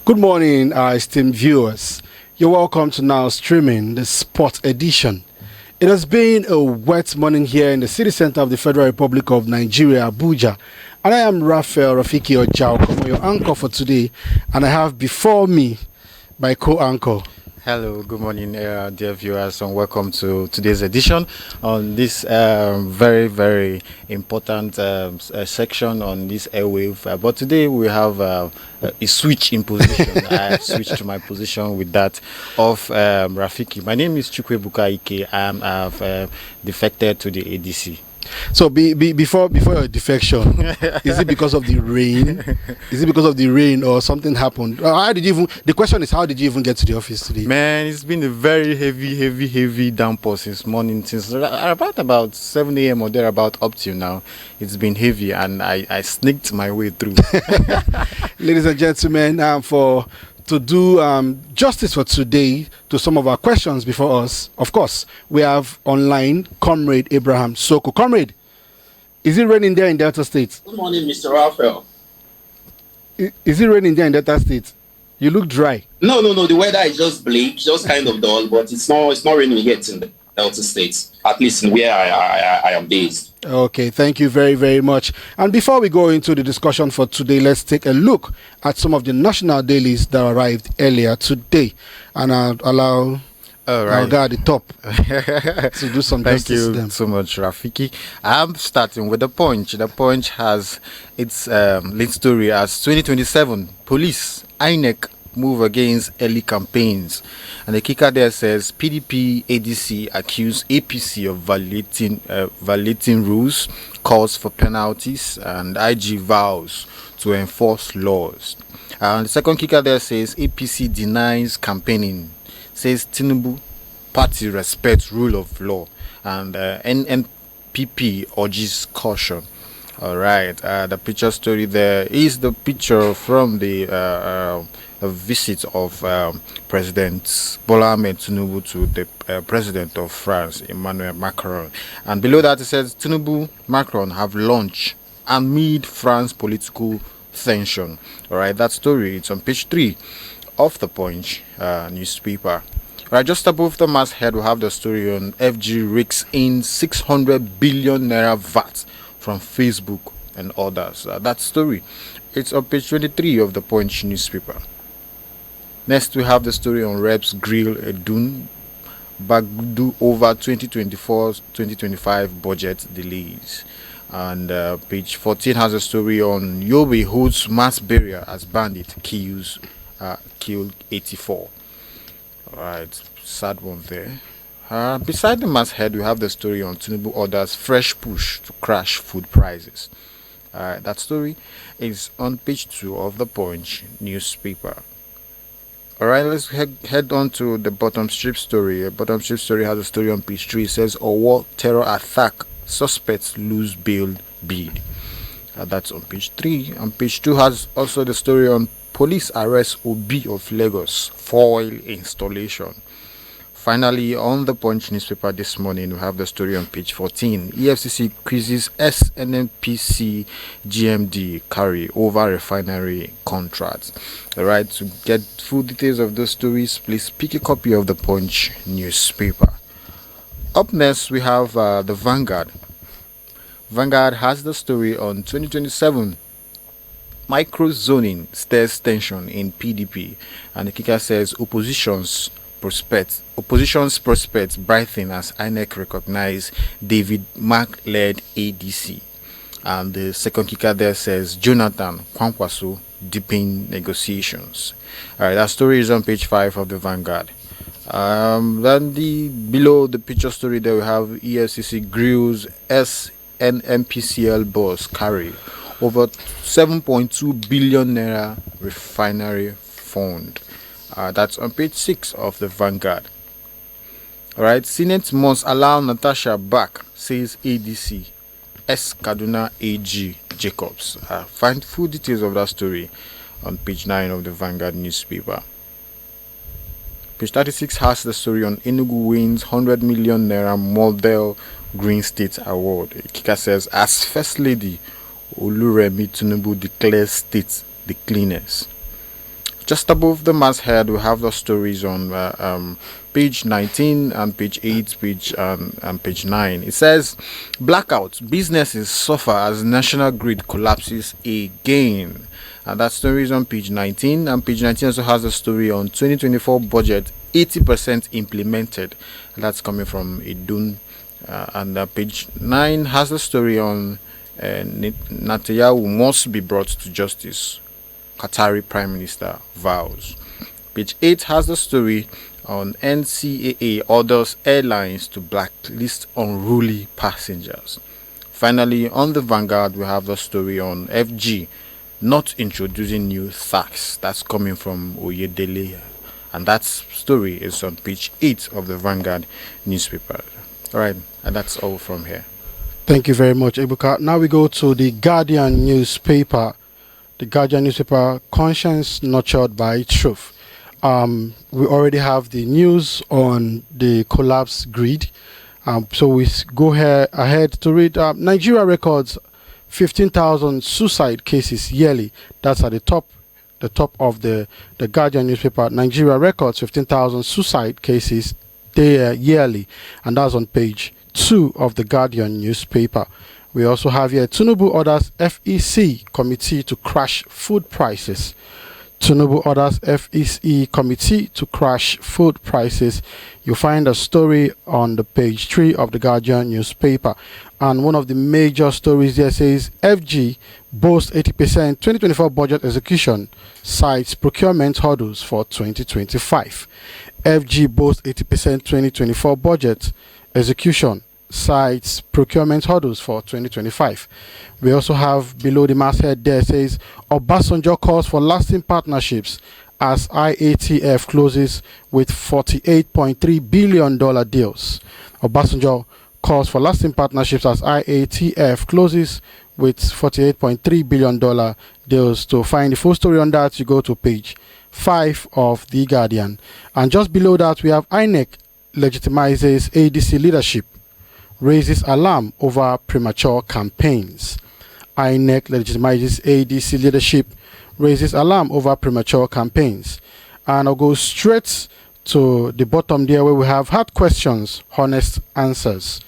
Good morning, our esteemed viewers. You're welcome to now streaming the Sport Edition. It has been a wet morning here in the city center of the Federal Republic of Nigeria, Abuja. And I am Raphael Rafiki Ojao, your anchor for today. And I have before me my co-anchor. Hello, good morning, dear viewers, and welcome to today's edition on this very, very important section on this airwave. But today we have a switch in position. I have switched to my position with that of Rafiki. My name is Chukwebuka Ike. I have defected to the ADC. So before your defection, is it because of the rain? Is it because of the rain or something happened? The question is, how did you even get to the office today? Man, it's been a very heavy downpour since morning, since about 7 a.m. or thereabout up till now. It's been heavy and I sneaked my way through. Ladies and gentlemen, to do justice for today to some of our questions before us, of course, we have online Comrade Abraham Soko. Comrade, is it raining there in Delta State? Good morning, Mr. Raphael. Is it raining there in Delta State? You look dry. No. The weather is just bleak, just kind of dull, but it's not raining yet in the Delta State, at least in where I am based. Okay, thank you very, very much. And before we go into the discussion for today, let's take a look at some of the national dailies that arrived earlier today. And I'll allow our guy at the top to do some justice to them. Thank you so much, Rafiki. I'm starting with The Punch. The Punch has its lead story as 2027 Police, INEC move against early campaigns. And the kicker there says PDP ADC accuse APC of violating rules, calls for penalties, and IG vows to enforce laws. And the second kicker there says APC denies campaigning, says Tinubu party respects rule of law, and NNPP urges caution. All right, the picture story there is the picture from the visit of President Bola Ahmed Tinubu to the President of France, Emmanuel Macron. And below that it says Tinubu, Macron have launched amid France political tension. All right, that story, it's on page 3 of the Punch newspaper. Right, just above the masthead we have the story on FG rakes in 600 billion naira VAT from Facebook and others. That story, it's on page 23 of the Punch newspaper. Next, we have the story on Reps Grill Edun Bagdu over 2024-2025 budget delays. And page 14 has a story on Yobe holds mass burial as bandit killed 84. Alright, sad one there. Beside the masthead, we have the story on Tinubu orders fresh push to crash food prices. That story is on page 2 of the Punch newspaper. Alright, let's head on to the bottom strip story. Bottom strip story has a story on page 3. It says, Owo terror attack, suspects lose bail bid. That's on page 3. And page 2 has also the story on police arrest Obi of Lagos, foil installation. Finally, on the Punch newspaper this morning, we have the story on page 14. EFCC quizzes SNNPC GMD carry over refinery contracts. All right, to get full details of those stories, please pick a copy of the Punch newspaper. Up next, we have the Vanguard. Vanguard has the story on 2027 micro zoning stirs tension in PDP, and the kicker says opposition's prospects brighten as INEC recognize David Mark-led ADC. And the second kicker there says Jonathan Kwankwaso deepen negotiations. Alright, that story is on page 5 of the Vanguard. Then below the picture story there we have EFCC grills SNMPCL boss carry over 7.2 billion naira refinery fund. That's on page 6 of the Vanguard. Alright, Senate must allow Natasha back, says ADC. S. Kaduna AG Jacobs. Find full details of that story on page 9 of the Vanguard newspaper. Page 36 has the story on Enugu wins 100 million naira Model Green State Award. Kika says, as First Lady Oluremi Tinubu declares state the cleanest. Just above the masthead, we have the stories on page 19 and page 8, and page 9. It says, blackout, businesses suffer as national grid collapses again. And that story is on page 19. And page 19 also has a story on 2024 budget, 80% implemented. That's coming from Idun. And page 9 has a story on Netanyahu must be brought to justice. Qatari Prime Minister vows. Page 8 has the story on NCAA orders airlines to blacklist unruly passengers. Finally, on the Vanguard, we have the story on FG not introducing new tax. That's coming from Oyedele. And that story is on page 8 of the Vanguard newspaper. All right, and that's all from here. Thank you very much, Ebuka. Now we go to the Guardian newspaper. The Guardian newspaper, conscience nurtured by truth. We already have the news on the collapse grid. So we go ahead to read. Nigeria records 15,000 suicide cases yearly. That's at the top of the Guardian newspaper. Nigeria records 15,000 suicide cases yearly, and that's on page 2 of the Guardian newspaper. We also have here Tinubu orders FEC committee to crash food prices. Tinubu orders FEC committee to crash food prices. You'll find a story on the page 3 of the Guardian newspaper. And one of the major stories there says FG boasts 80% 2024 budget execution, cites procurement hurdles for 2025. FG boasts 80% 2024 budget execution, cites procurement hurdles for 2025. We also have below the masthead there says Obasanjo calls for lasting partnerships as IATF closes with $48.3 billion deals. Obasanjo calls for lasting partnerships as IATF closes with $48.3 billion deals. To find the full story on that, you go to page 5 of The Guardian. And just below that, we have INEC legitimizes ADC leadership, raises alarm over premature campaigns. INEC legitimizes ADC leadership, raises alarm over premature campaigns. And I'll go straight to the bottom there where we have hard questions, honest answers.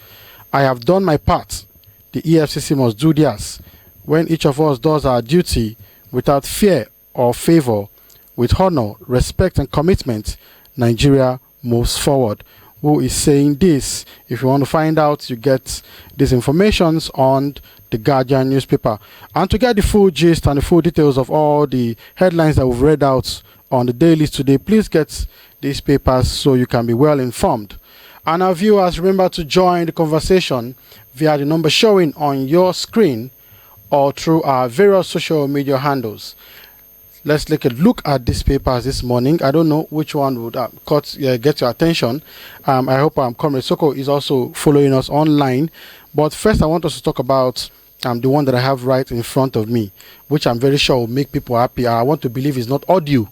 I have done my part. The EFCC must do theirs. When each of us does our duty without fear or favor, with honor, respect and commitment, Nigeria moves forward. Who is saying this? If you want to find out, you get these informations on the Guardian newspaper. And to get the full gist and the full details of all the headlines that we've read out on the dailies today, please get these papers so you can be well informed. And our viewers, remember to join the conversation via the number showing on your screen or through our various social media handles. Let's take a look at these papers this morning. I don't know which one would get your attention. I hope Comrade Soko is also following us online. But first, I want us to talk about the one that I have right in front of me, which I'm very sure will make people happy. I want to believe it's not audio.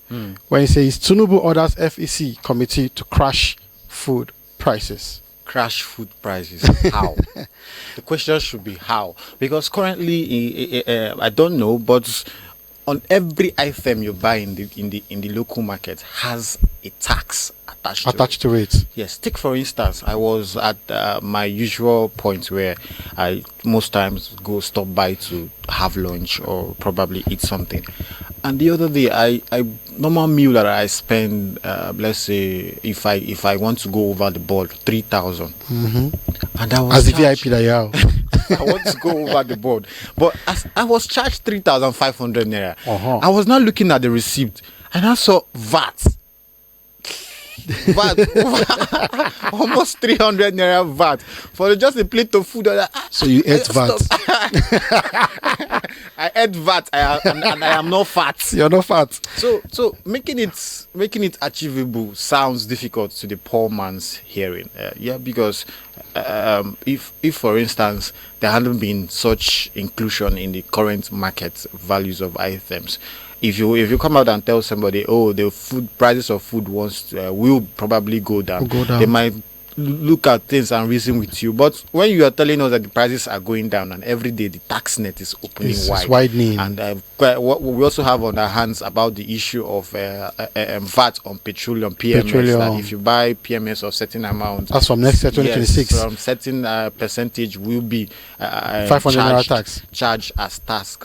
When it says Tinubu orders FEC committee to crash food prices. Crash food prices. How? The question should be how, because currently I don't know, but on every item you buy in the local market has a tax attached to it. Yes. Take for instance, I was at my usual point where I most times go stop by to have lunch or probably eat something. And the other day, I normal meal that I spend, let's say if I want to go over the board, 3,000. And I was as a VIP that you have. I want to go over the board, but as I was charged 3,500 naira. I was not looking at the receipt, and I saw VAT almost 300 naira VAT for just a plate of food. So you ate VAT. I ate VAT, and I am not fat. You're not fat. So making it achievable sounds difficult to the poor man's hearing. Because if for instance there hadn't been such inclusion in the current market values of items, if you come out and tell somebody, oh, the food prices of food will probably go down, they might look at things and reason with you. But when you are telling us that the prices are going down and every day the tax net is opening It's widening, and what we also have on our hands about the issue of VAT on petroleum, PMS, that if you buy PMS of certain amount, as from next year 2026, yes, from certain percentage will be 500 naira tax charged as tax.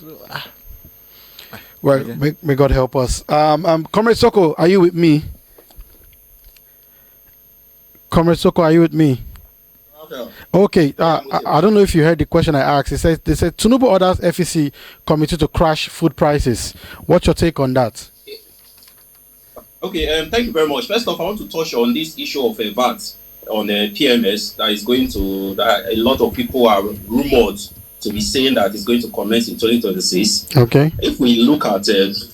Well, may God help us. Comrade Soko, are you with me? Comrade Soko, are you with me? Okay. I don't know if you heard the question I asked. They said Tinubu orders FEC committee to crash food prices. What's your take on that? Okay. Thank you very much. First off, I want to touch on this issue of VAT on PMS that is going to. That a lot of people are rumored to be saying that it's going to commence in 2026. Okay. If we look at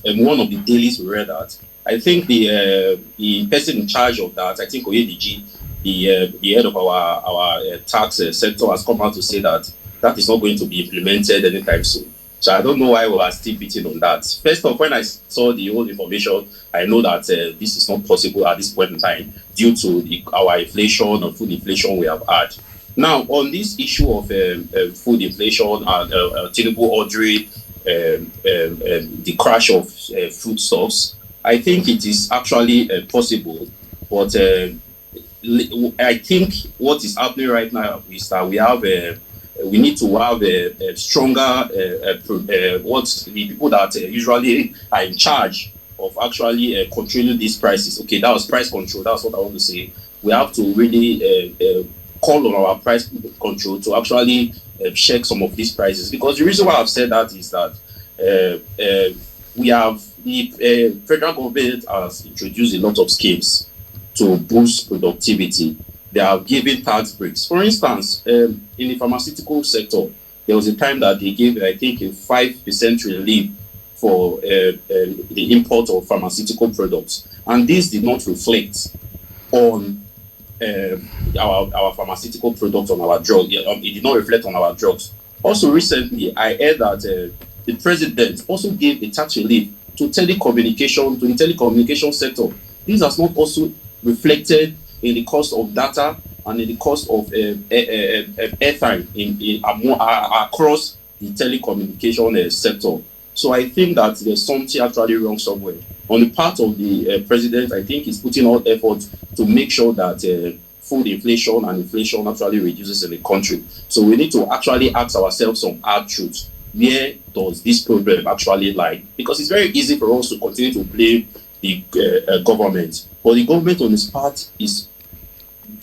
one of the dailies we read that, I think the person in charge of that, I think Oyediji, the head of our tax sector, has come out to say that that is not going to be implemented anytime soon. So I don't know why we are still beating on that. First off, when I saw the whole information, I know that this is not possible at this point in time due to our inflation or food inflation we have had. Now, on this issue of food inflation and Tinubu ordering the crash of foodstuffs, I think it is actually possible. But I think what is happening right now is that we need to have a stronger what the people that usually are in charge of actually controlling these prices. Okay, that was price control. That's what I want to say. We have to really call on our price control to actually check some of these prices, because the reason why I've said that is that we have the federal government has introduced a lot of schemes to boost productivity. They are giving tax breaks. For instance, in the pharmaceutical sector, there was a time that they gave, I think, a 5% relief for the import of pharmaceutical products, and this did not reflect on our pharmaceutical products, on our drug. It did not reflect on our drugs. Also, recently, I heard that the president also gave a tax relief to the telecommunication sector. This has not also reflected in the cost of data and in the cost of airtime across the telecommunication sector. So I think that there's something actually wrong somewhere. On the part of the president, I think he's putting all effort to make sure that food inflation and inflation actually reduces in the country. So we need to actually ask ourselves some hard truths. Where does this problem actually lie? Because it's very easy for us to continue to blame the government, but the government on its part is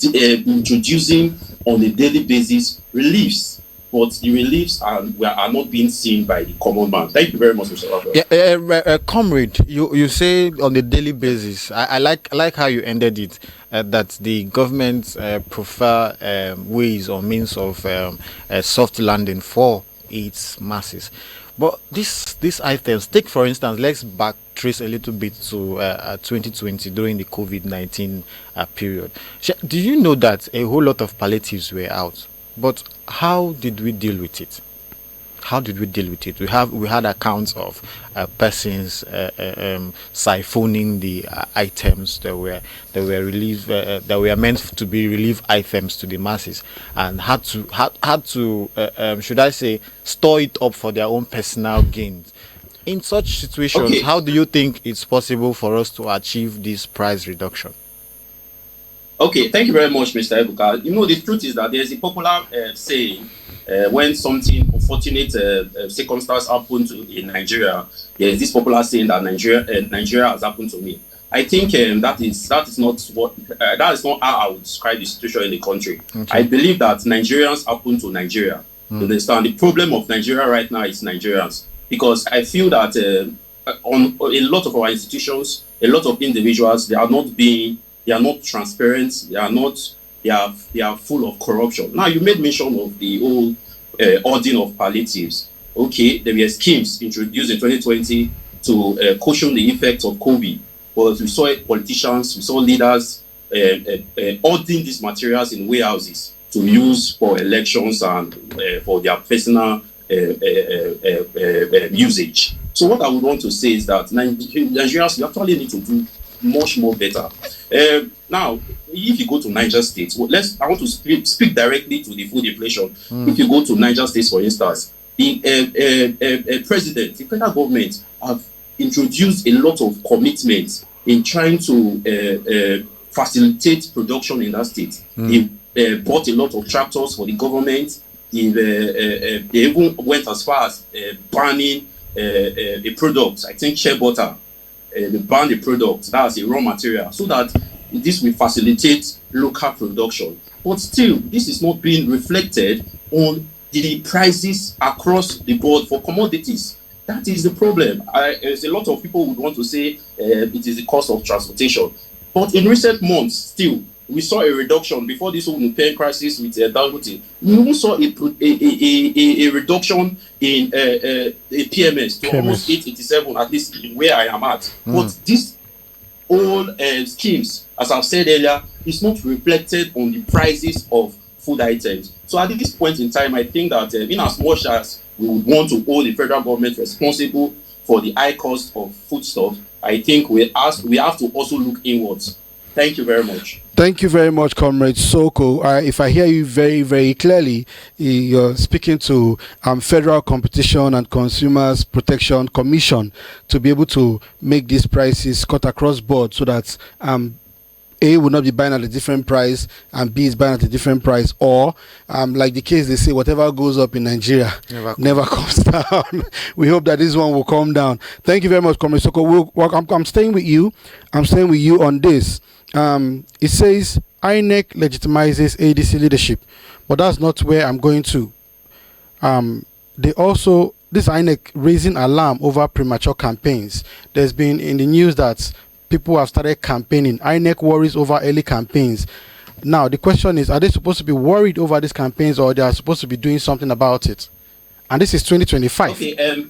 introducing on a daily basis reliefs, but the reliefs are not being seen by the common man. Thank you very much, Mr. Raphael. Comrade, you say on a daily basis. I like how you ended it. That the government prefer ways or means of soft landing for its masses. But these items, take for instance, let's backtrace a little bit to 2020 during the COVID-19 period. Do you know that a whole lot of palliatives were out? But how did we deal with it? We had accounts of persons siphoning the items that were relief that were meant to be relief items to the masses, and had to should I say, store it up for their own personal gains. In such situations, how do you think it's possible for us to achieve this price reduction? Okay, thank you very much, Mr. Ebuka. You know, the truth is that there's a popular saying, when something unfortunate circumstance happened in Nigeria, there is this popular saying that Nigeria has happened to me. I think that is not how I would describe the situation in the country. Okay. I believe that Nigerians happen to Nigeria. You understand? The problem of Nigeria right now is Nigerians, because I feel that on a lot of our institutions, a lot of individuals, they are not transparent. They are full of corruption. Now, you made mention of the whole ordering of palliatives. Okay, there were schemes introduced in 2020 to cushion the effects of COVID. But we saw politicians, we saw leaders ordering these materials in warehouses to use for elections and for their personal usage. So what I would want to say is that Nigerians, we actually need to do much more better. Now, if you go to Niger State, I want to speak directly to the food inflation. If you go to Niger State, for instance, the president, the federal government have introduced a lot of commitments in trying to facilitate production in that state. They bought a lot of tractors for the government. They even went as far as banning a product, I think shea butter. They banned the product, that's a raw material, so that this will facilitate local production. But still, this is not being reflected on the prices across the board for commodities. That is the problem. There's a lot of people would want to say it is the cost of transportation. But in recent months, still, we saw a reduction before this whole paying crisis with Dangote. We even saw a reduction in PMS to almost 887, at least where I am at. But these all schemes, as I've said earlier, is not reflected on the prices of food items. So at this point in time, I think that in as much as we would want to hold the federal government responsible for the high cost of foodstuff, I think we have to also look inwards. Thank you very much. Thank you very much, Comrade Soko. If I hear you very, very clearly, you're speaking to Federal Competition and Consumers Protection Commission to be able to make these prices cut across board so that A will not be buying at a different price and B is buying at a different price, or like the case they say, whatever goes up in Nigeria never comes down. We hope that this one will come down. Thank you very much, Comrade Soko. I'm staying with you. I'm staying with you on this. It says INEC legitimizes ADC leadership, but that's not where I'm going to. This INEC raising alarm over premature campaigns. There's been in the news that people have started campaigning. INEC worries over early campaigns. Now, the question is, are they supposed to be worried over these campaigns, or they are supposed to be doing something about it? And this is 2025. Okay,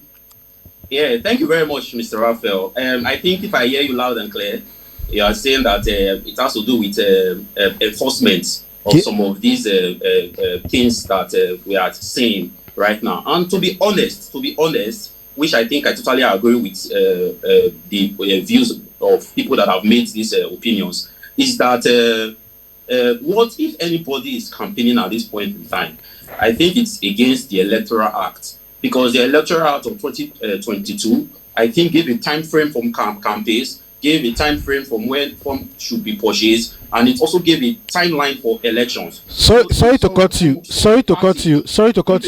yeah, thank you very much, Mr. Raphael. I think if I hear you loud and clear, you are saying that it has to do with enforcement of some of these things that we are seeing right now. And to be honest, which I think I totally agree with the views of people that have made these opinions, is that what if anybody is campaigning at this point in time? I think it's against the Electoral Act, because the Electoral Act of 2022, I think, gave a time frame from campaigns, gave a time frame from when form should be purchased, and it also gave a timeline for elections. Sorry to cut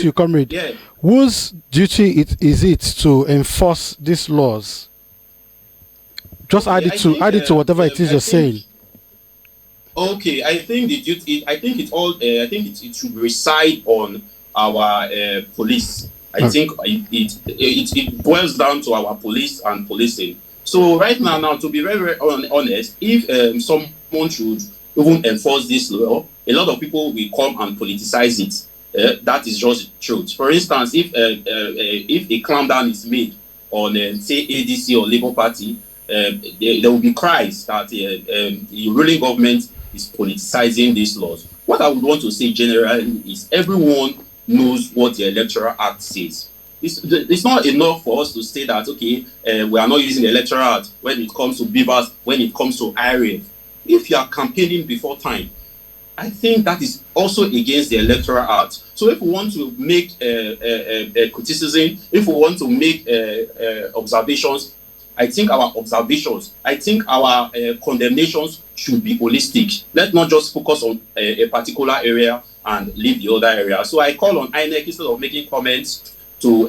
you, comrade. Yeah. Whose duty is it to enforce these laws? Just add it to whatever it is you're saying. Okay, I think the duty. I think it should reside on our police. I think it boils down to our police and policing. So right now, to be very, very honest, if someone should even enforce this law, a lot of people will come and politicize it. That is just the truth. For instance, if a clampdown is made on, say, ADC or Labour Party, there will be cries that the ruling government is politicizing these laws. What I would want to say generally is everyone knows what the Electoral Act says. It's not enough for us to say that, okay, we are not using the Electoral Act when it comes to beavers, when it comes to IRA. If you are campaigning before time, I think that is also against the Electoral Act. So if we want to make a criticism, if we want to make observations, I think our condemnations should be holistic. Let's not just focus on a particular area and leave the other area. So I call on INEC, instead of making comments, to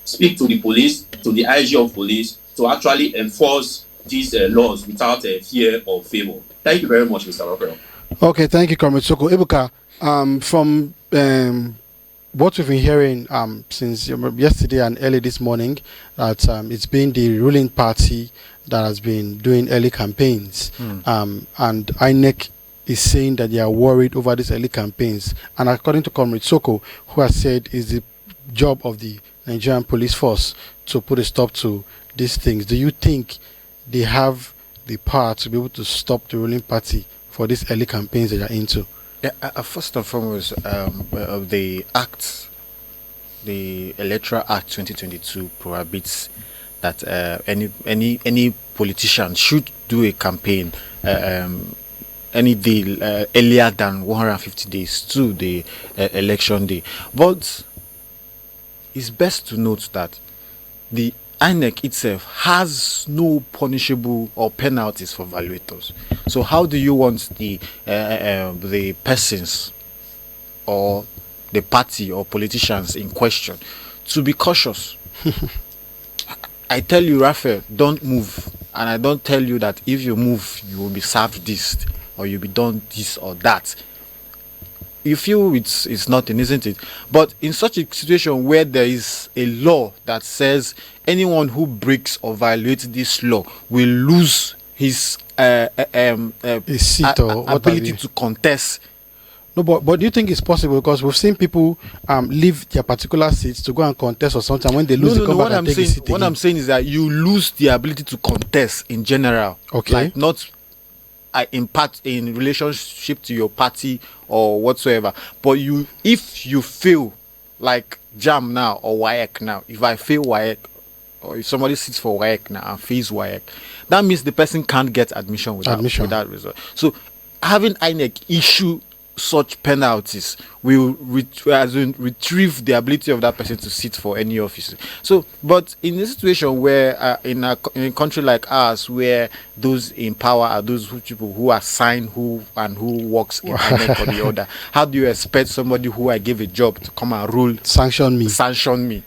speak to the police, to the IG of police, to actually enforce these laws without fear or favor. Thank you very much, Mr. Raphael. Okay, thank you, Comrade Soko. Ebuka, from what we've been hearing since yesterday and early this morning, that it's been the ruling party that has been doing early campaigns, and INEC is saying that they are worried over these early campaigns. And according to Comrade Soko, who has said it's the job of the Nigerian police force to put a stop to these things, do you think they have the power to be able to stop the ruling party for these early campaigns that they are into? Yeah, first and foremost, the Act, the Electoral Act 2022 prohibits that any politician should do a campaign any day earlier than 150 days to the election day. But it's best to note that the INEC itself has no punishable or penalties for violators. So how do you want the persons or the party or politicians in question to be cautious? I tell you, Raphael, don't move. And I don't tell you that if you move, you will be served this or you'll be done this or that. You feel it's nothing, isn't it? But in such a situation where there is a law that says anyone who breaks or violates this law will lose his seat or ability to contest. No, but do you think it's possible? Because we've seen people leave their particular seats to go and contest or something. When they lose, they come back and take the seat again. What I'm saying is that you lose the ability to contest in general. Okay. Like not in relationship to your party or whatsoever. But if you feel like JAM now or WAEC now, if I fail WAEC or if somebody sits for WAEC now and fails WAEC, that means the person can't get admission without result. So having INEC issue such penalties will retrieve the ability of that person to sit for any office. So, but in a situation where in a country like ours, where those in power are those people who assign who works in INEC or the other, how do you expect somebody who I gave a job to come and rule, sanction me?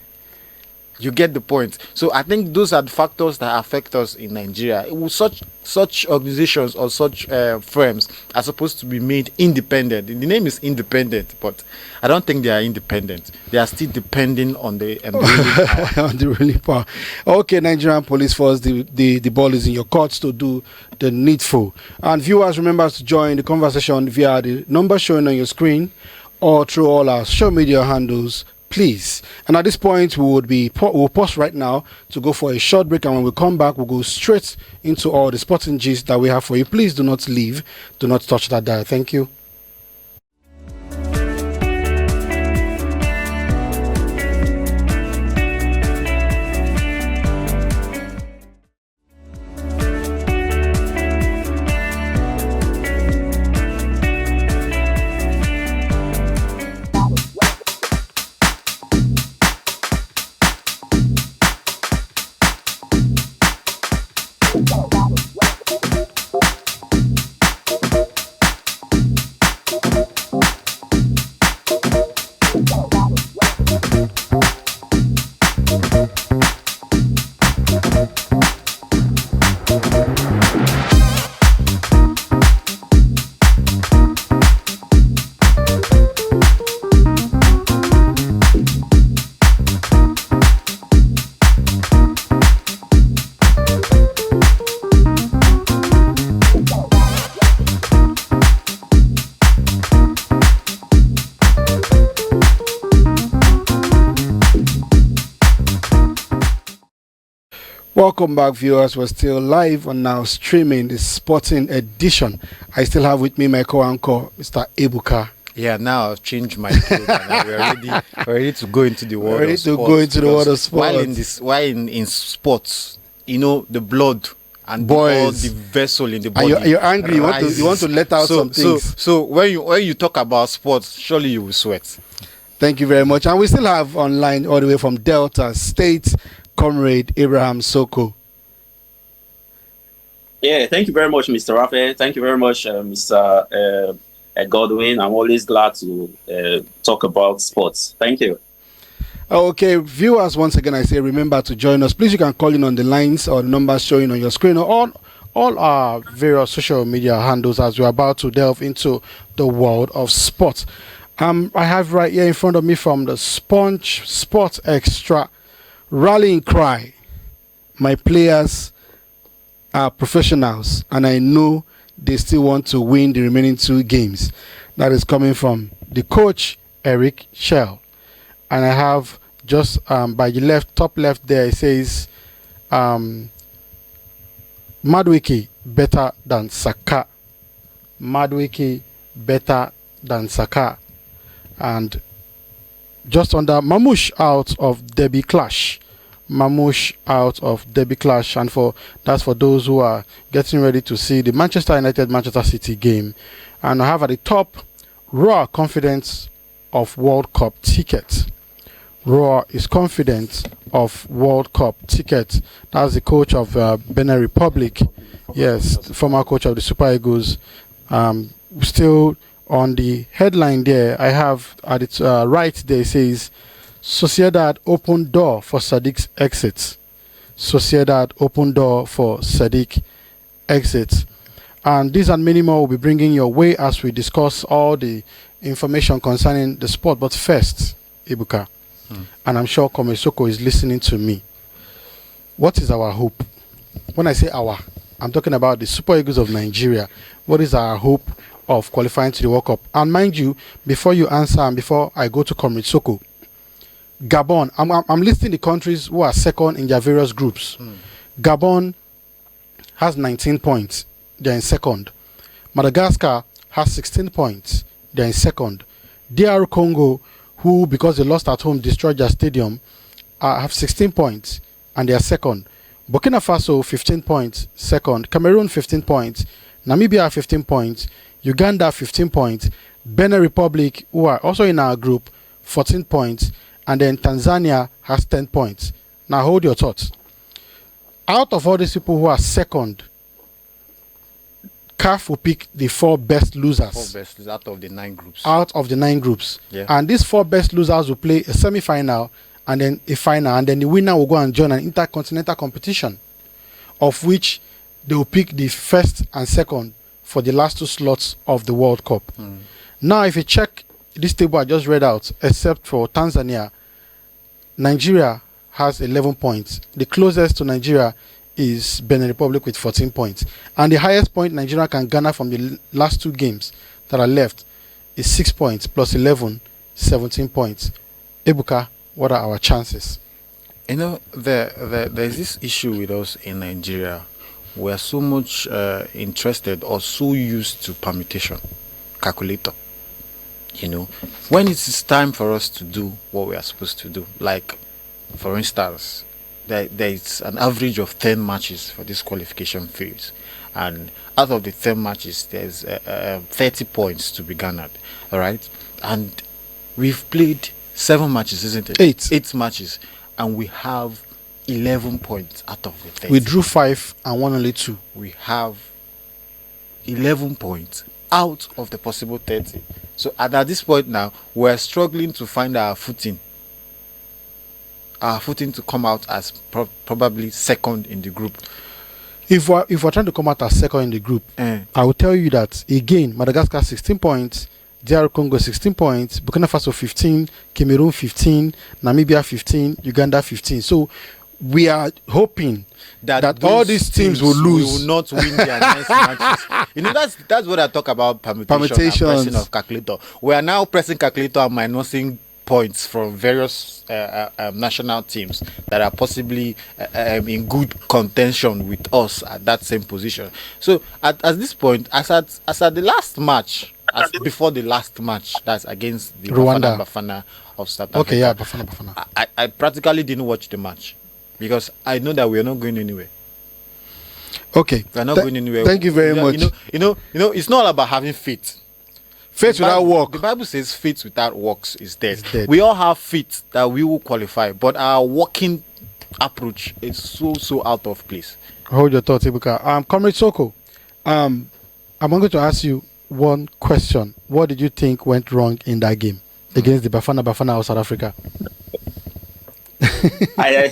You get the point. So I think those are the factors that affect us in Nigeria. Such organizations or such firms are supposed to be made independent. The name is independent, but I don't think they are independent. They are still depending on the ruling power. On the ruling power. Okay, Nigerian Police Force, the ball is in your courts to do the needful. And viewers, remember to join the conversation via the number showing on your screen or through all our social media handles, please. And at this point, we'll pause right now to go for a short break, and when we come back, we'll go straight into all the sporting gist that we have for you. Please do not leave. Do not touch that dial. Thank you. Welcome back, viewers. We're still live and now streaming the sporting edition. I still have with me my co-anchor, Mr. Ebuka. Yeah, now I've changed my clothes and we're ready to go into the world of sports. While in sports, you know, the blood and all the vessel in the body. You're angry. You want to let out some things. So when you talk about sports, surely you will sweat. Thank you very much. And we still have online all the way from Delta State, Comrade Abraham Soko. Yeah, thank you very much, Mr. Raphael. Thank you very much, Mr. Godwin. I'm always glad to talk about sports. Thank you. Okay, viewers, once again, I say remember to join us. Please, you can call in on the lines or the numbers showing on your screen or on all our various social media handles as we're about to delve into the world of sports. I have right here in front of me from the Sponge Sports Extra rallying cry. My players are professionals and I know they still want to win the remaining 2 games. That is coming from the coach, Eric Shell. And I have just by the top left there, it says Madueke better than Saka. Madueke better than Saka. And just under Mamouche out of Derby Clash. Mamouche out of Derby Clash, and that's for those who are getting ready to see the Manchester United Manchester City game. And I have at the top Roar confidence of World Cup ticket. Roar is confident of World Cup ticket. That's the coach of Benin Republic. Yes, the former coach of the Super Eagles. Still on the headline there, I have at its right there, it says Sociedad open door for Sadiq's exit. Sociedad open door for Sadiq exit. And these and many more will be bringing your way as we discuss all the information concerning the sport. But first, Ibuka, and I'm sure Komesoko is listening to me. What is our hope? When I say our, I'm talking about the Super Eagles of Nigeria. What is our hope of qualifying to the World Cup? And mind you, before you answer and before I go to Comrade Soko, Gabon, I'm listing the countries who are second in their various groups. Gabon has 19 points. They're in second. Madagascar has 16 points. They're in second. DR Congo, who, because they lost at home, destroyed their stadium, have 16 points and they are second. Burkina Faso, 15 points, second. Cameroon, 15 points. Namibia, 15 points. Uganda, 15 points. Benin Republic, who are also in our group, 14 points. And then Tanzania has 10 points. Now hold your thoughts. Out of all these people who are second, CAF will pick the 4 best losers. 4 best out of the 9 groups. Out of the 9 groups. Yeah. And these 4 best losers will play a semi-final and then a final. And then the winner will go and join an intercontinental competition, of which they will pick the first and second for the last 2 slots of the World Cup. Now, if you check this table I just read out, except for Tanzania, Nigeria has 11 points. The closest to Nigeria is Benin Republic with 14 points. And the highest point Nigeria can garner from the last 2 games that are left is 6 points plus 11, 17 points. Ebuka, what are our chances? You know, there's this issue with us in Nigeria. We are so much interested or so used to permutation, calculator. You know, when it is time for us to do what we are supposed to do, like, for instance, there is an average of 10 matches for this qualification phase, and out of the 10 matches, there's 30 points to be garnered. All right, and we've played 7 matches, isn't it? 8 matches, and we have 11 points out of the 30. We drew 5 and won only 2. We have 11 points out of the possible 30. So at this point now, we're struggling to find our footing. Our footing to come out as probably second in the group. If we're trying to come out as second in the group, I will tell you that, again, Madagascar 16 points, DR Congo 16 points, Burkina Faso 15, Cameroon 15, Namibia 15, Uganda 15. So we are hoping that all these teams will lose. We will not win their next matches. You know, that's what I talk about permutation and pressing of calculator. We are now pressing calculator and minusing points from various national teams that are possibly in good contention with us at that same position. So at this point, as at the last match, before the last match, that's against the Bafana of South Africa. Okay, yeah, Bafana. I practically didn't watch the match, because I know that we are not going anywhere. Okay. We are not going anywhere. Thank you very much. You know, it's not about having faith. Faith without work. The Bible says faith without works is dead. We all have faith that we will qualify, but our working approach is so out of place. Hold your thoughts, Ibuka. Comrade Soko, I'm going to ask you one question. What did you think went wrong in that game against the Bafana of South Africa? I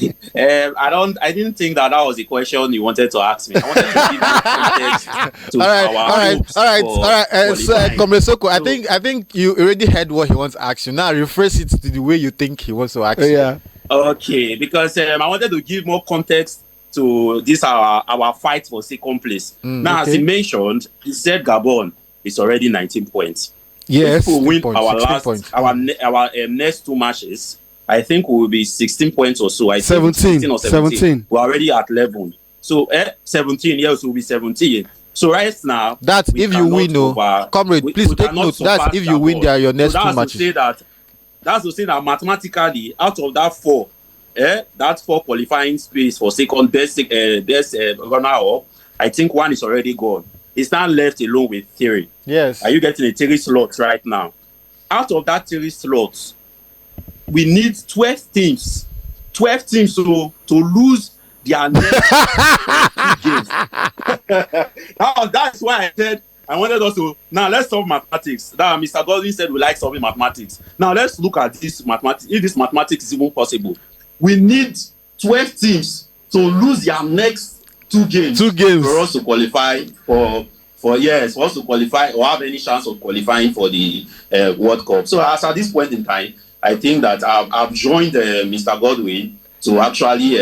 didn't think that was the question you wanted to ask me. I wanted to give you context to all right. So, Comrade Soko, I think you already heard what he wants to ask you. Now rephrase it to the way you think he wants to ask you. Yeah. Okay, because I wanted to give more context to this our fight for second place. Now, as he mentioned, he said Gabon is already 19 points. Yes. If we win our next 2 matches, I think we will be 16 points or so. I think 16 or 17. We're already at 11. So 17, yes, we'll be 17. So right now, that's if you win, comrade, please take note. That's if you win your next 2 matches. That's to say that mathematically, out of that 4, that 4 qualifying space for second best runner-up, I think 1 is already gone. It's now left alone with 3. Yes. Are you getting a 3 slots right now? Out of that 3 slots, we need 12 teams. 12 teams to lose their next 2 games. That's why I said I wanted us to now let's solve mathematics. That Mr. Godwin said we like solving mathematics. Now let's look at this mathematics. If this mathematics is even possible, we need 12 teams to lose their next 2 games. 2 games for us to qualify for us to qualify or have any chance of qualifying for the World Cup. So as at this point in time, I think that I've joined Mr. Godwin to actually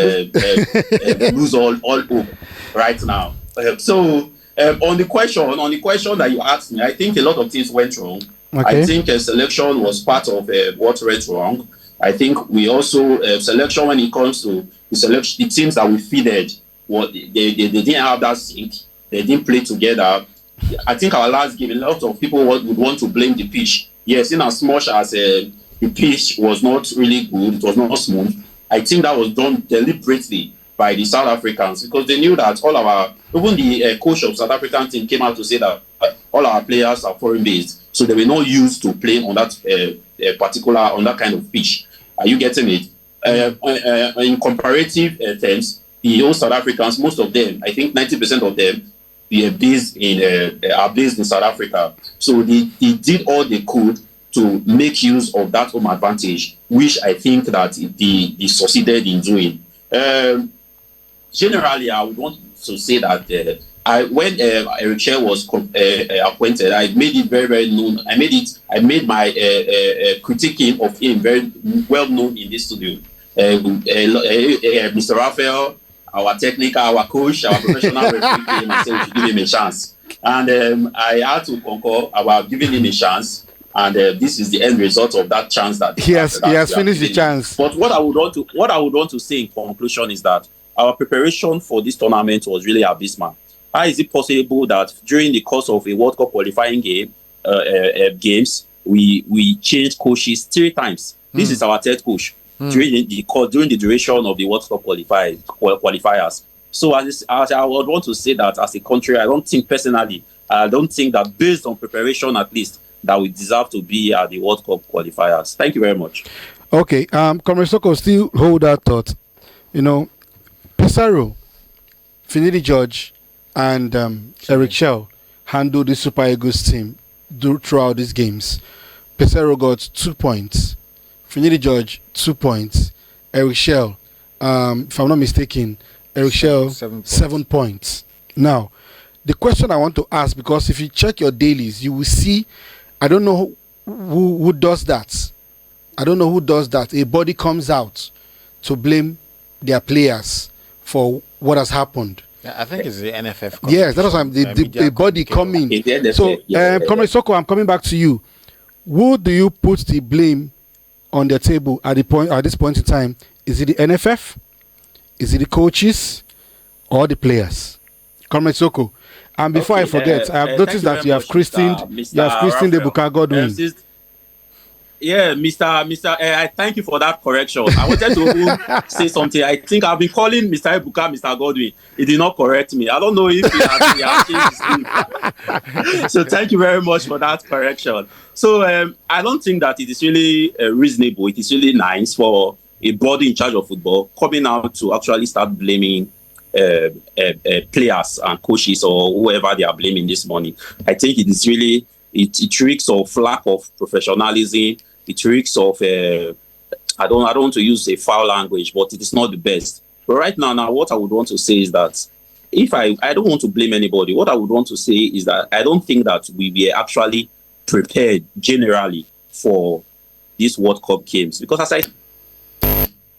lose all hope right now. On the question that you asked me, I think a lot of things went wrong. Okay. I think selection was part of what went wrong. I think we also selection when it comes to the teams that we fielded, they didn't have that sync. They didn't play together. I think our last game, a lot of people would want to blame the pitch. Yes, in as much as the pitch was not really good, it was not smooth. I think that was done deliberately by the South Africans because they knew that even the coach of South African team came out to say that all our players are foreign based, so they were not used to playing on that on that kind of pitch. Are you getting it? In comparative terms, the old South Africans, most of them, I think 90% of them, are based in South Africa. So they did all they could to make use of that home advantage, which I think that they succeeded in doing. Generally, I would want to say that when Eric Chair was appointed, I made it very, very known. I made my critiquing of him very well known in this studio. Mr. Raphael, our technical, our coach, our professional referee came and said we should give him a chance. And I had to concur about giving him a chance. And this is the end result of that chance that he has finished the chance. But what I would want to say in conclusion is that our preparation for this tournament was really abysmal. How is it possible that during the course of a World Cup qualifying games, we changed coaches 3 times? This is our 3rd coach during the duration of the World Cup qualifiers. So as I would want to say that as a country, I don't think that based on preparation at least, that we deserve to be at the World Cup qualifiers. Thank you very much. Okay, Comrade Soko, still hold that thought. You know, Pesaro, Finidi George, and Eric Shell handled the Super Eagles team throughout these games. Pesaro got 2 points. Finidi George, 2 points. Eric Shell, if I'm not mistaken, Eric Shell, 7 points. Now, the question I want to ask, because if you check your dailies, you will see, I don't know who does that. I don't know who does that. A body comes out to blame their players for what has happened. I think it's the NFF. Yes, that's what I'm. The body coming. So, Comrade Soko, I'm coming back to you. Who do you put the blame on the table at this point in time? Is it the NFF? Is it the coaches or the players? Comrade Soko. And before I forget, I have noticed that you have christened Ebuka Godwin. Mr. I thank you for that correction. I wanted to say something. I think I've been calling Mr. Ebuka Mr. Godwin. He did not correct me. I don't know if he has changed his name. So thank you very much for that correction. So I don't think that it is really reasonable. It is really nice for a body in charge of football coming out to actually start blaming players and coaches or whoever they are blaming this morning. I think it is really it reeks of lack of professionalism. It reeks of I don't want to use a foul language, but it is not the best. But right now, what I would want to say is that if I don't want to blame anybody, what I would want to say is that I don't think that we were actually prepared generally for these World Cup games, because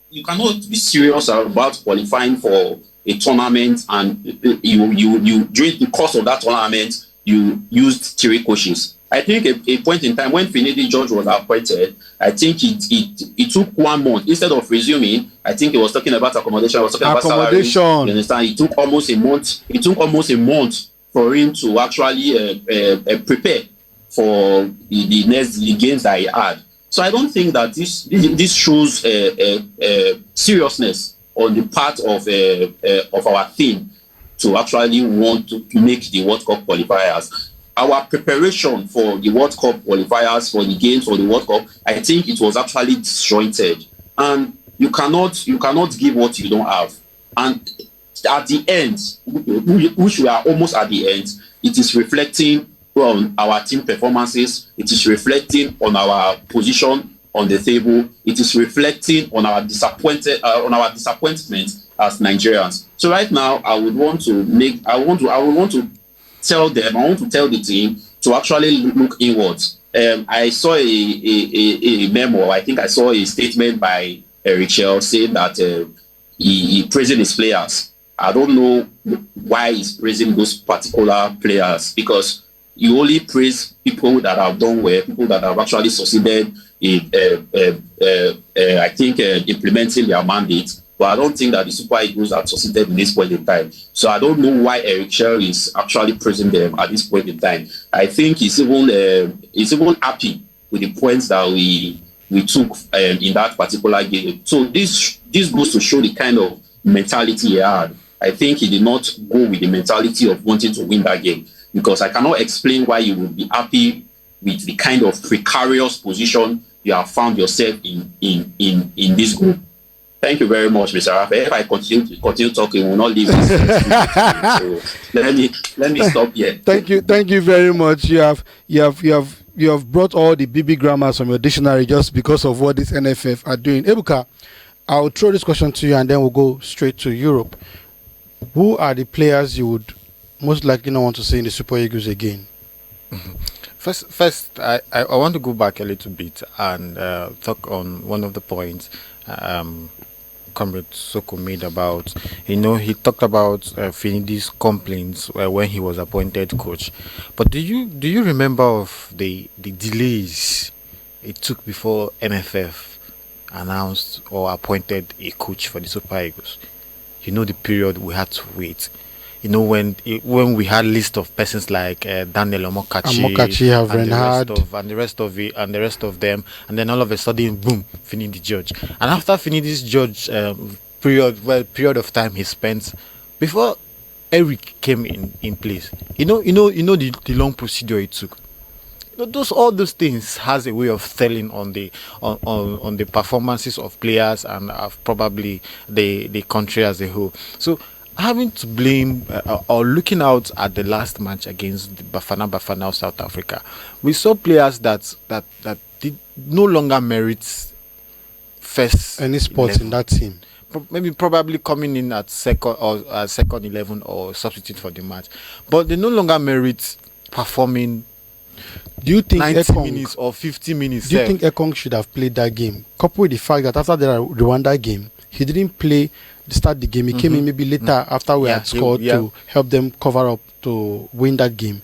you cannot be serious about qualifying for a tournament and you during the course of that tournament you used 3 coaches. I think a point in time when Finidi George was appointed, I think it took 1 month instead of resuming. I think he was talking about accommodation. I was talking about salary. You understand? It took almost a month. It took almost a month for him to actually prepare for the next games that he had. So I don't think that this shows seriousness on the part of our team to actually want to make the World Cup qualifiers. Our preparation for the World Cup qualifiers, for the games for the World Cup, I think it was actually disjointed. And you cannot give what you don't have. And at the end, which we are almost at the end, it is reflecting on our team performances. It is reflecting on our position on the table. It is reflecting on our disappointment as Nigerians. So right now, I would want to tell the team to actually look inwards. I saw a memo. I think I saw a statement by Richel saying that he praising his players. I don't know why he's praising those particular players, because you only praise people that have done well, people that have actually succeeded in, implementing their mandate. But I don't think that the Super Eagles have succeeded in this point in time. So I don't know why Eric Shell is actually praising them at this point in time. I think he's even happy with the points that we took in that particular game. So this goes to show the kind of mentality he had. I think he did not go with the mentality of wanting to win that game, because I cannot explain why you would be happy with the kind of precarious position you have found yourself in this group. Thank you very much, Mr. Rafa. If I continue talking, we will not leave this. So let me stop here. Thank you very much. You have brought all the BB grammars from your dictionary just because of what this NFF are doing. Ebuka, I'll throw this question to you and then we'll go straight to Europe. Who are the players you would most likely not want to see in the Super Eagles again? First, I want to go back a little bit and talk on one of the points Comrade Soko made about, he talked about Finidi's complaints when he was appointed coach. But do you remember of the delays it took before NFF announced or appointed a coach for the Super Eagles? The period we had to wait. When we had list of persons like Daniel Amokachi and the rest of them, and then all of a sudden, boom, Finidi George. And after Finidi's George period of time he spent before Eric came in place. The long procedure it took. All those things has a way of telling on the performances of players and of probably the country as a whole. So having to blame or looking out at the last match against the Bafana of South Africa, we saw players that did no longer merit first any spot 11. In that team. Maybe probably coming in at second 11 or substitute for the match, but they no longer merit performing. Do you think 90 minutes or 50 minutes? Do you think Ekong should have played that game? Coupled with the fact that after the Rwanda game, he didn't start the game. He came in maybe later after we had scored to help them cover up to win that game.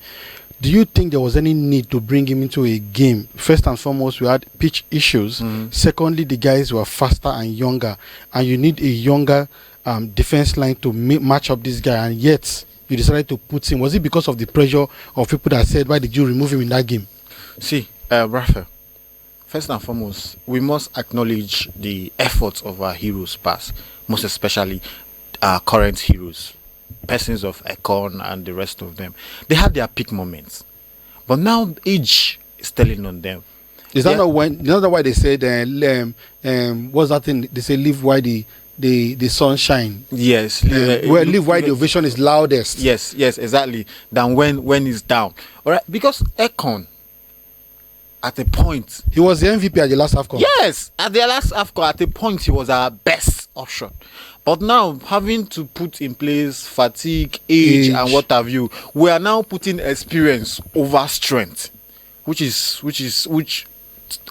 Do you think there was any need to bring him into a game? First and foremost, we had pitch issues. Secondly, the guys were faster and younger, and you need a younger defense line to match up this guy, and yet you decided to put him. Was it because of the pressure of people that said, why did you remove him in that game? See, Rafa, first and foremost, we must acknowledge the efforts of our heroes past, most especially our current heroes, persons of Ekon and the rest of them. They had their peak moments, but now age is telling on them. Is that not why they said, what's that thing? They say, live while the sunshine. Yes. Live while the ovation is loudest. Yes, exactly. Than when it's down. All right, because Ekon, at a point, he was the MVP at the last AFCON. Yes, at the last AFCON, at a point, he was our best option. But now, having to put in place fatigue, age, and what have you, we are now putting experience over strength, which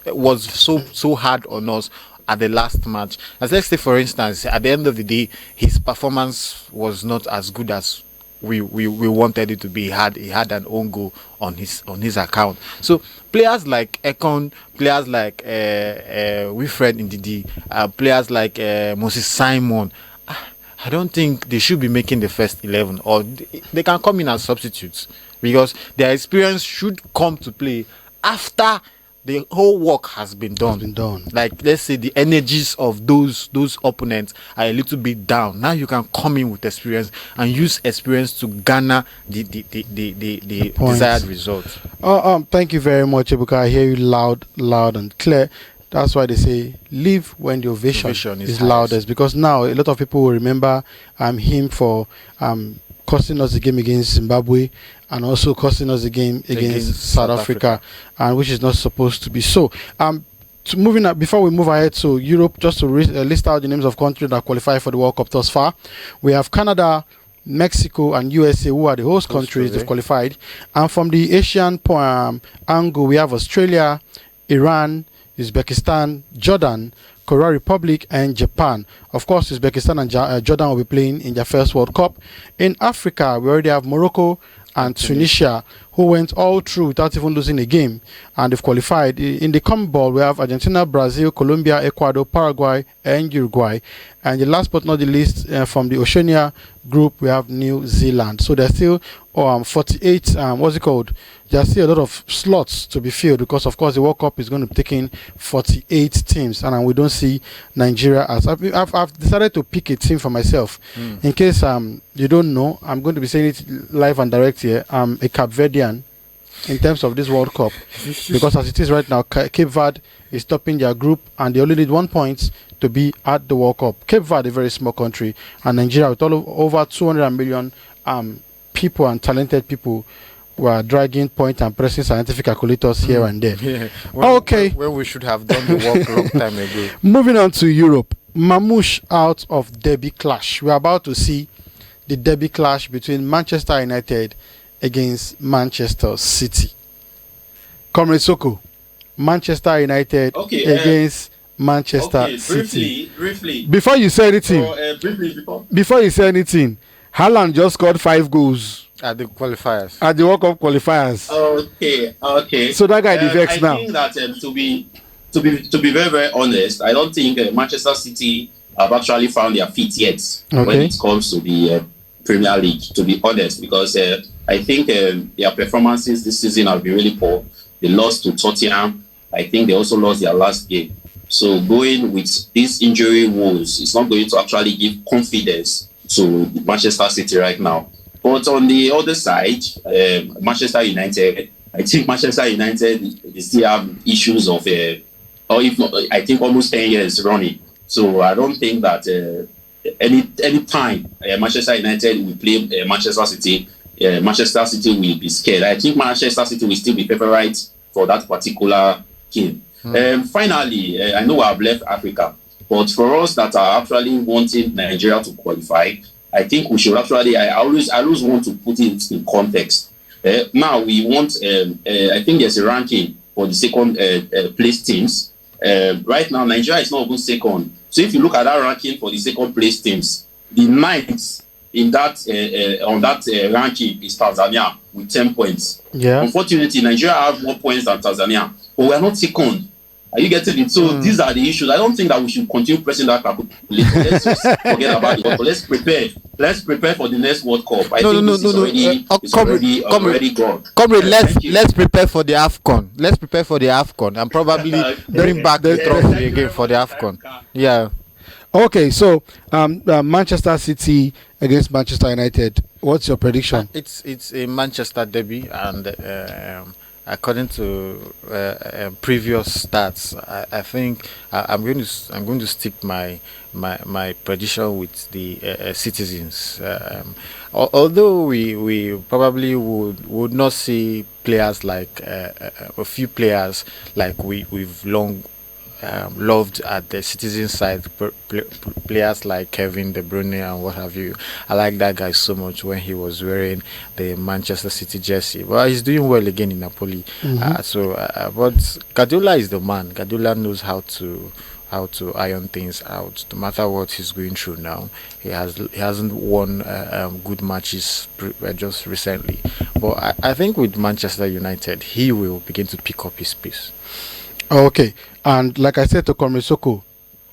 was so hard on us at the last match. As let's say, for instance, at the end of the day, his performance was not as good as we wanted it to be. He had an own goal on his account. So players like Ekon, players like Wilfred Ndidi, players like Moses Simon, I don't think they should be making the first 11, or they can come in as substitutes, because their experience should come to play after the whole work has been done. Like, let's say the energies of those opponents are a little bit down. Now you can come in with experience and use experience to garner the desired result. Thank you very much, Ebuka. I hear you loud and clear. That's why they say live when the ovation is loudest, because now a lot of people will remember him for costing us the game against Zimbabwe and also costing us the game against South Africa, and which is not supposed to be so. Moving up, before we move ahead to Europe, just to list out the names of countries that qualify for the World Cup thus far. We have Canada, Mexico, and USA, who are the host countries. They've qualified. And from the Asian angle, we have Australia, Iran, Uzbekistan, Jordan, Korea Republic, and Japan. Of course, Uzbekistan and Jordan will be playing in their first World Cup. In Africa, we already have Morocco and Tunisia, who went all through without even losing a game, and they've qualified. In the CONMEBOL, we have Argentina, Brazil, Colombia, Ecuador, Paraguay, and Uruguay. And the last but not the least, from the Oceania group, we have New Zealand. So there's still 48, there's still a lot of slots to be filled, because of course the World Cup is going to be taking 48 teams, and we don't see Nigeria as... I've decided to pick a team for myself. In case you don't know, I'm going to be saying it live and direct here. I'm a Cape Verdean in terms of this World Cup, because as it is right now, Cape Verde is topping their group and they only need 1 point to be at the World Cup. Cape Verde, a very small country, and Nigeria with over 200 million people and talented people who are dragging point and pressing scientific calculators here and there. Yeah. When we should have done the work long time ago. Moving on to Europe, Mamouche out of derby clash. We're about to see the derby clash between Manchester United against Manchester City. Comrade Soko, Manchester United against Manchester City. Briefly. Before you say anything, Haaland just scored 5 goals at the qualifiers. At the World Cup qualifiers. Okay. So that guy defects now. I think that to be very, very honest, I don't think Manchester City have actually found their feet yet when it comes to the Premier League, to be honest, because I think their performances this season have been really poor. They lost to Tottenham. I think they also lost their last game. So going with these injury woes, it's not going to actually give confidence to Manchester City right now. But on the other side, Manchester United, I think Manchester United still have issues of, or if not, I think almost 10 years running. So I don't think that any time Manchester United will play Manchester City will be scared. I think Manchester City will still be favorite for that particular game. Finally, I know I've left Africa, but for us that are actually wanting Nigeria to qualify, I think we should actually, I always want to put it in context. Now we want, I think there's a ranking for the second place teams. Right now, Nigeria is not even second. So if you look at that ranking for the second place teams, the ninth in that on that ranking is Tanzania with 10 points. Yeah. Unfortunately, Nigeria have more points than Tanzania, but we are not second. Are you getting it? So these are the issues. I don't think that we should continue pressing that calculator. Let's just forget about it. Let's prepare. Let's prepare for the next World Cup. I think this is already gone. Comrade, let's prepare for the AFCON. Let's prepare for the AFCON and probably bring back the trophy again for the AFCON. Yeah. Okay, so Manchester City against Manchester United. What's your prediction? It's a Manchester derby, and according to previous stats, I think I'm going to stick my prediction with the citizens. Although we probably would not see players like a few players like we've long loved at the citizen side, players like Kevin De Bruyne and what have you. I like that guy so much when he was wearing the Manchester City jersey. But he's doing well again in Napoli. But Guardiola is the man. Guardiola knows how to iron things out, no matter what he's going through now. He hasn't won good matches just recently. But I think with Manchester United, he will begin to pick up his pace. Okay, and like I said to Comrade Soko,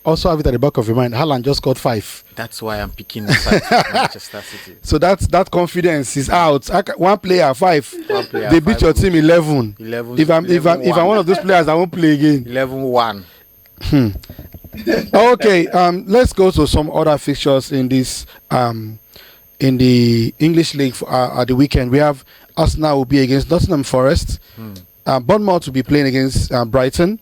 also have it at the back of your mind. Haaland just scored 5. That's why I'm picking the side of Manchester City. So that confidence is out. One player 5. They beat 5 your team 11. 11. If I'm one of those players, I won't play again. 11-1. Okay, let's go to some other fixtures in this in the English League at the weekend. We have Arsenal will be against Nottingham Forest. Bournemouth will be playing against Brighton.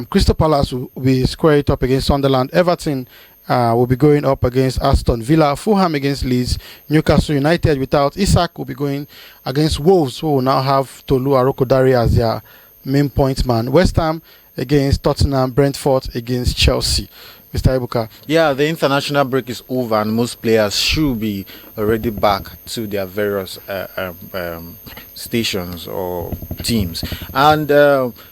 Crystal Palace will be squaring it up against Sunderland. Everton will be going up against Aston Villa. Fulham against Leeds. Newcastle United without Isak will be going against Wolves, who will now have Tolu Arokodare as their main point man. West Ham against Tottenham. Brentford against Chelsea. Mr. Ebuka. Yeah, the international break is over and most players should be already back to their various stations or teams. And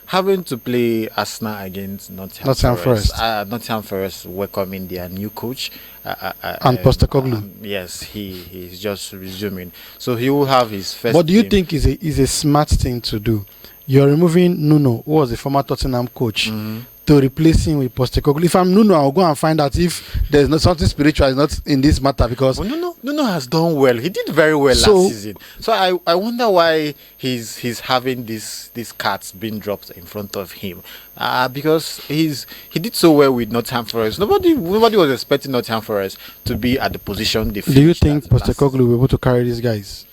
having to play Arsenal against Nottingham Forest. Nottingham Forest welcoming their new coach. And Postecoglou. Yes, he's just resuming. So he will have his first What do you game. think is a smart thing to do? You're removing Nuno, who was the former Tottenham coach, to replace him with Postecoglou. If I'm Nuno, I'll go and find out if there's not something spiritual is not in this matter, because Nuno has done well. He did very well last season. So I wonder why he's having these cards being dropped in front of him. Because he did so well with Nottingham Forest. Nobody was expecting Nottingham Forest to be at the position they finished. Do you think Postecoglou will be able to carry these guys?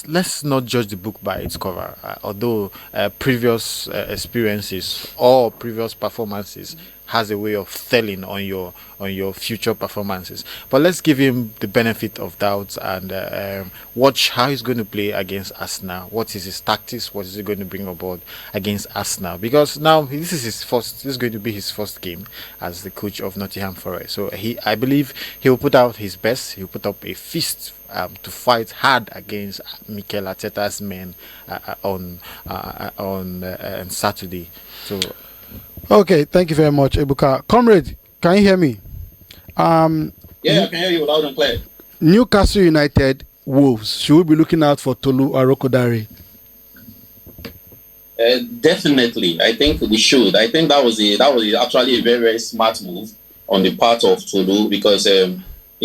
Let's not judge the book by its cover. Although previous experiences or previous performances has a way of telling on your future performances, but let's give him the benefit of doubt and watch how he's going to play against Arsenal. What is his tactics? What is he going to bring aboard against Arsenal? Because now this is going to be his first game as the coach of Nottingham Forest. So I believe he will put out his best. He'll put up a fist to fight hard against Mikel Arteta's men on Saturday. So. Okay, thank you very much, Ebuka. Comrade, can you hear me? Yeah, I can hear you loud and clear. Newcastle United Wolves. Should we be looking out for Tolu Arokodare? Definitely, I think we should. I think that was actually a very, very smart move on the part of Tolu, because in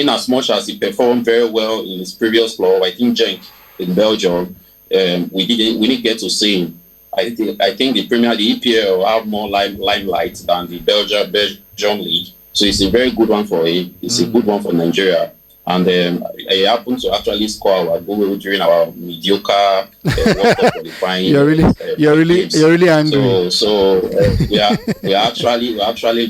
as much as he performed very well in his previous club, I think Genk in Belgium, we didn't get to see him. I think the EPL will have more limelight than the Belgium league, so it's a very good one for him. It's a good one for Nigeria, and he happened to actually score our goal during our mediocre World Cup qualifying. You're really angry. So we're actually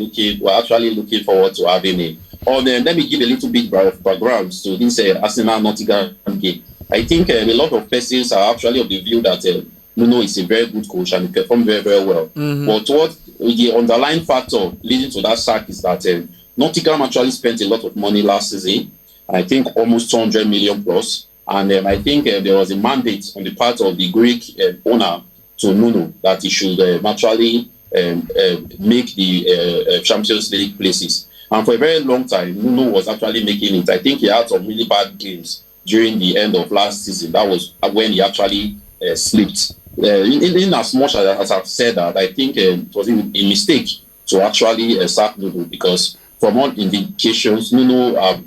looking forward to having him. Let me give a little bit of background to this Arsenal Nottingham game. I think a lot of persons are actually of the view that Nuno is a very good coach and he performed very, very well. But what the underlying factor leading to that sack is that Nottingham actually spent a lot of money last season. I think almost 200 million plus. And I think there was a mandate on the part of the Greek owner to Nuno that he should actually make the Champions League places. And for a very long time, Nuno was actually making it. I think he had some really bad games during the end of last season. That was when he actually slipped. In as much as I've said that, I think it was a mistake to actually sack Nuno, because from all indications, Nuno have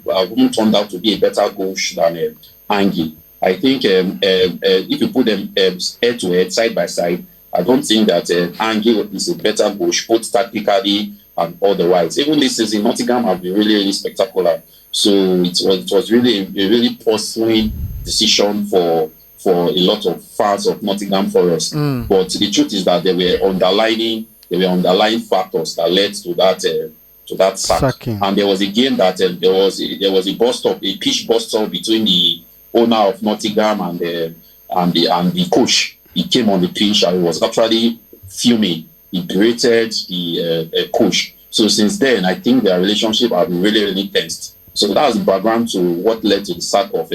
turned out to be a better coach than Ange. I think if you put them head to head, side by side, I don't think that Ange is a better coach, both tactically and otherwise. Even this season, Nottingham have been really, really spectacular. So it was really a really puzzling decision for a lot of fans of Nottingham Forest. But the truth is that there were underlying factors that led to that sack. Sacking. And there was a game that there was a pitch bust up between the owner of Nottingham and the coach. He came on the pitch and he was actually fuming. He berated the coach. So since then, I think their relationship has been really, really tensed. So that's the background to what led to the sack of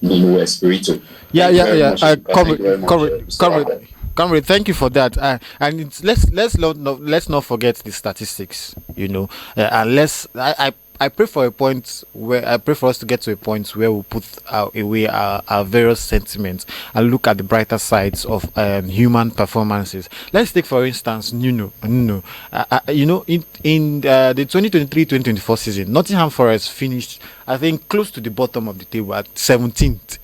Nuno Espirito. Comrade, thank you for that. And let's not forget the statistics, and I pray for us to get to a point where we put away our various sentiments and look at the brighter sides of human performances. Let's take for instance Nuno. In the 2023-2024 season, Nottingham Forest finished, I think, close to the bottom of the table at 17th.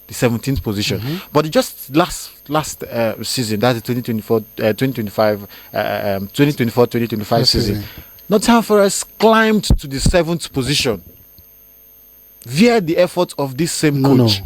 The 17th position, but just last season, that's the 2024-2025 season, Nottingham Forest climbed to the 7th position via the efforts of this same coach.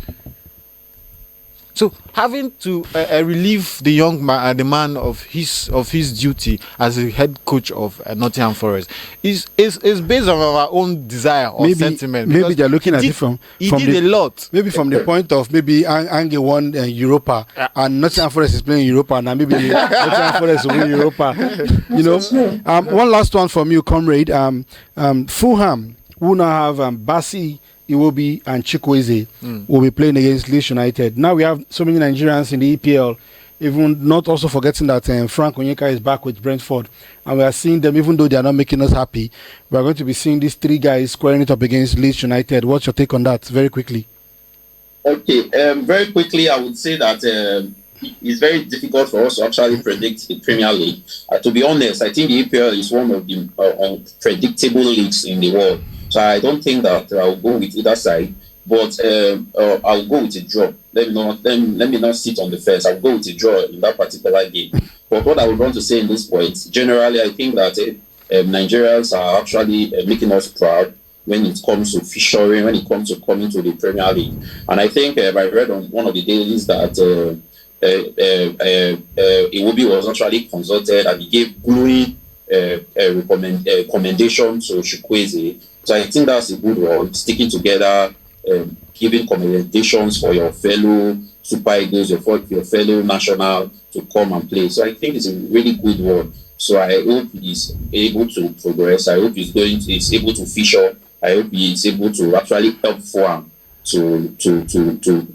So having to relieve the young man, the man of his duty as a head coach of Nottingham Forest is based on our own desire or sentiment. Maybe they're looking at it from a lot. Maybe from the point of maybe Ange won Europa and Nottingham Forest is playing Europa, and maybe Nottingham Forest will win Europa. One last one from you, comrade. Fulham, who now have Bassi, Iwobi and Chukwueze will be playing against Leeds United. Now we have so many Nigerians in the EPL, even not also forgetting that Frank Onyeka is back with Brentford, and we are seeing them, even though they are not making us happy. We are going to be seeing these three guys squaring it up against Leeds United. What's your take on that? Very quickly. Okay, very quickly, I would say that it's very difficult for us to actually predict the Premier League. To be honest, I think the EPL is one of the unpredictable leagues in the world. So I don't think that I'll go with either side, but I'll go with a draw. Let me not sit on the fence. I'll go with a draw in that particular game. But what I would want to say in this point, generally, I think that Nigerians are actually making us proud when it comes to featuring, when it comes to coming to the Premier League. And I think I read on one of the dailies that Iwobi was actually consulted and he gave glowing commendation to Chukwueze. So I think that's a good one. Sticking together, giving commendations for your fellow Super Eagles, your fellow national to come and play. So I think it's a really good one. So I hope he's able to progress. I hope he's able to feature. I hope he's able to actually help Fulham to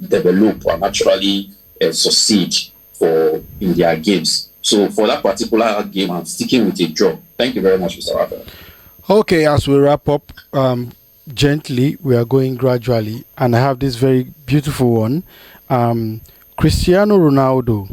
develop and actually succeed in their games. So for that particular game, I'm sticking with a draw. Thank you very much, Mr. Rafael. Okay, as we wrap up, gently, we are going gradually, and I have this very beautiful one. Cristiano Ronaldo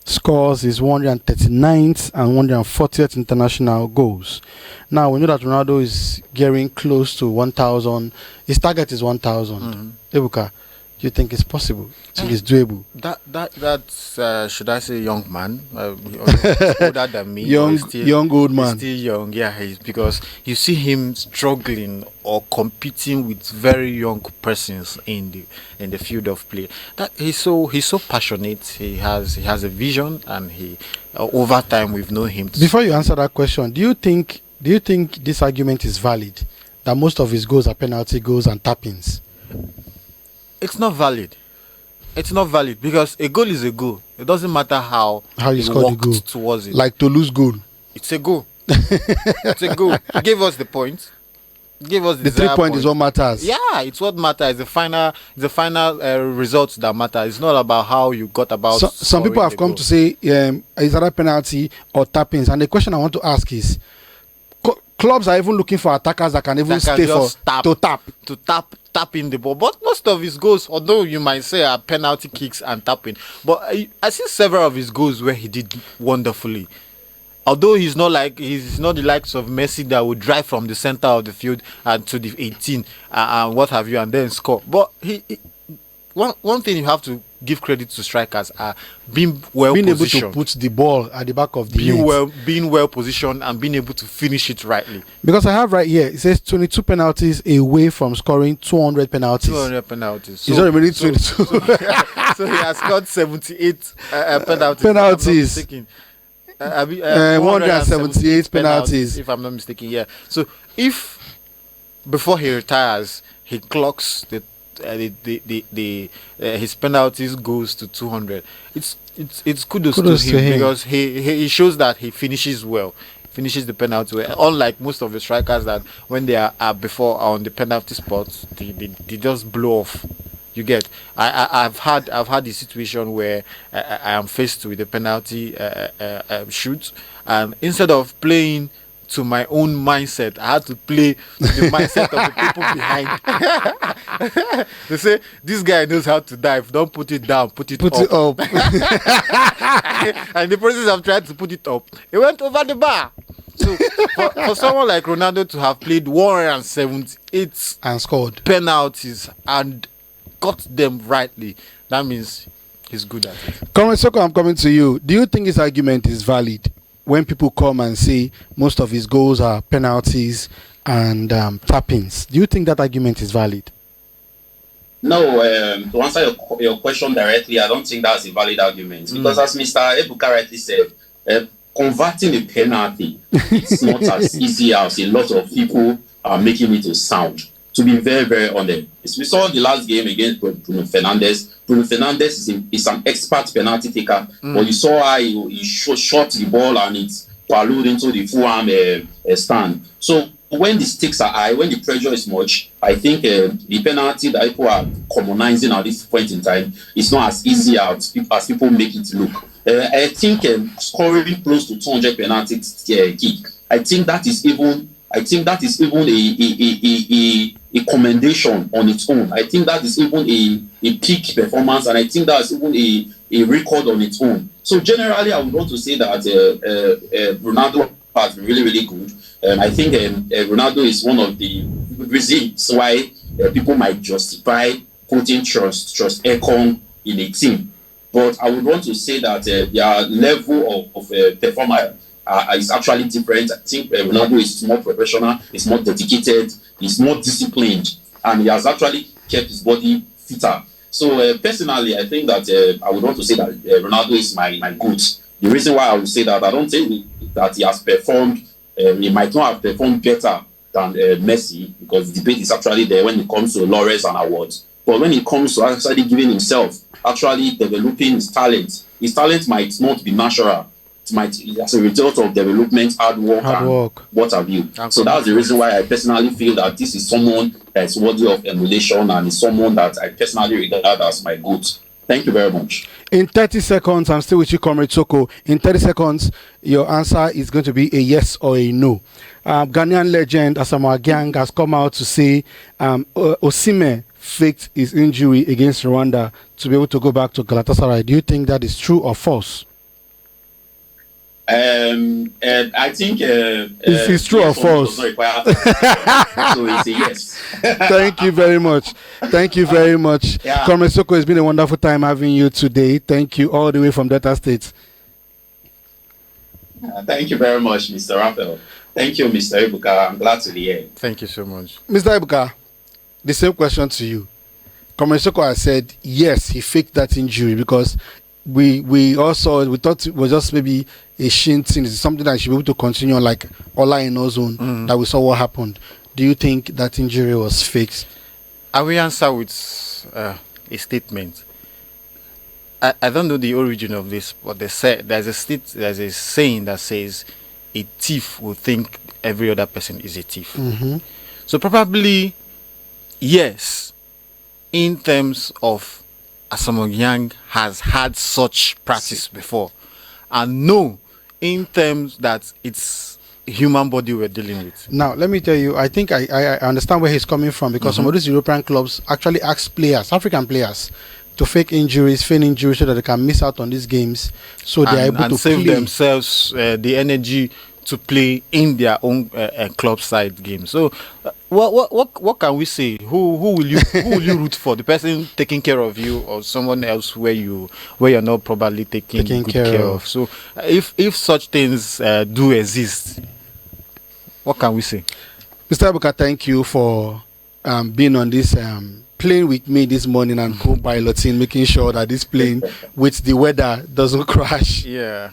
scores his 139th and 140th international goals. Now, we know that Ronaldo is getting close to 1,000. His target is 1,000. Ebuka, do you think it's possible? Do you think it's doable? That's should I say young man? Older than me. Young old man. Still young, yeah. Because you see him struggling or competing with very young persons in the field of play. That he's so passionate. He has a vision, and he over time we've known him. Before you answer that question, do you think this argument is valid? That most of his goals are penalty goals and tap-ins? It's not valid. It's not valid because a goal is a goal. It doesn't matter how you score the goal towards it. Like to lose goal. It's a goal. It's a goal. He gave us the point. Give us the 3 point is what matters. Yeah, it's what matters. The final results that matter. It's not about how you got about. Some people have come to say is that a penalty or tap-ins, and the question I want to ask is, clubs are even looking for attackers that can even stay to tap in the ball. But most of his goals, although you might say are penalty kicks and tapping, but I see several of his goals where he did wonderfully. Although he's not the likes of Messi that would drive from the center of the field and to the 18 and what have you and then score. But one thing you have to give credit to strikers are being positioned, able to put the ball at the back of the net. Being well positioned and being able to finish it rightly. Because I have right here, it says 22 penalties away from scoring 200 penalties. 200 penalties. He's not really 22. So he has scored 78 penalties. 178 penalties. If I'm not mistaken, yeah. So if before he retires, he clocks his penalties goes to 200. It's kudos to him because he shows that he finishes well, finishes the penalty well. Unlike most of the strikers that when they are before on the penalty spots, they just blow off. You get. I've had the situation where I am faced with a penalty shoot, and instead of playing to my own mindset. I had to play the mindset of the people behind. They say, this guy knows how to dive. Don't put it down, put it up. And the process of trying to put it up, it went over the bar. So for someone like Ronaldo to have played 178 and scored penalties and got them rightly, that means he's good at it. Comrade Soko, I'm coming to you. Do you think his argument is valid when people come and say most of his goals are penalties and tap-ins? Do you think that argument is valid? No, to answer your question directly, I don't think that's a valid argument. Because as Mr. Ebuka rightly said, converting a penalty, it's not as easy as a lot of people are making it to sound. To be very, very honest, we saw the last game against Bruno Fernandes. Bruno Fernandes is an expert penalty taker, but you saw how he shot the ball and it wallowed into the full arm stand. So when the stakes are high, when the pressure is much, I think the penalty that people are commonizing at this point in time is not as easy as people make it look. I think scoring close to 200 penalty kick, I think that is even a commendation on its own. I think that is even a peak performance, and I think that's even a record on its own. So generally, I would want to say that Ronaldo has been really, really good. I think Ronaldo is one of the reasons why people might justify putting trust Ekong in a team. But I would want to say that their level of performance is actually different. I think Ronaldo is more professional, is more dedicated, is more disciplined, and he has actually kept his body fitter. So personally, I think that I would want to say that Ronaldo is my GOAT. The reason why I would say that, I don't think that he has performed, he might not have performed better than Messi, because the debate is actually there when it comes to laurels and awards. But when it comes to actually giving himself, actually developing his talent might not be natural. It might, as a result of development, hard work. What have you. So that's the reason why I personally feel that this is someone that's worthy of emulation and is someone that I personally regard as my GOAT. Thank you very much. In 30 seconds, I'm still with you, Comrade Soko. In 30 seconds, your answer is going to be a yes or a no. Ghanaian legend Asamoah Gyan has come out to say Osimhen faked his injury against Rwanda to be able to go back to Galatasaray. Do you think that is true or false? I think it's true or false. So it's a yes. Thank you very much. Thank you very much. Yeah. Comrade Soko, it's been a wonderful time having you today. Thank you all the way from Delta State. Thank you very much, Mr. Raphael. Thank you, Mr. Ebuka. I'm glad to be here. Thank you so much. Mr. Ebuka, the same question to you. Comrade Soko has said, yes, he faked that injury because we thought it was just maybe a shin thing. It's something that should be able to continue on, like Ola in Ozone, that we saw what happened. Do you think that injury was fixed? I will answer with a statement. I don't know the origin of this, but they say there's a saying that says a thief will think every other person is a thief. So probably yes, in terms of Asamoah Gyan has had such practice before, and no, in terms that it's a human body we're dealing with. Now, let me tell you, I think I understand where he's coming from, because some of these European clubs actually ask players, African players, to fake injuries so that they can miss out on these games, so they are able to save themselves the energy to play in their own club side game. So, what can we say? Who will you root for? The person taking care of you, or someone else where you're not probably taking good care of? So, if such things do exist, what can we say? Mr. Ebuka, thank you for being on this plane with me this morning and co-piloting, making sure that this plane with the weather doesn't crash. Yeah.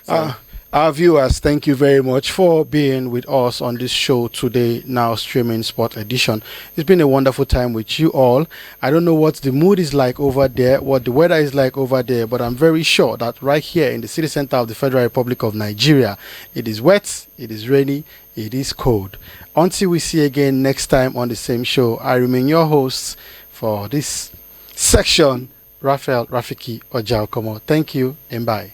So, our viewers, thank you very much for being with us on this show today, Now Streaming Sport Edition. It's been a wonderful time with you all. I don't know what the mood is like over there, what the weather is like over there, but I'm very sure that right here in the city center of the Federal Republic of Nigeria, it is wet, it is rainy, it is cold. Until we see again next time on the same show, I remain your host for this section, Raphael Rafiki Ojalkomo. Thank you and bye.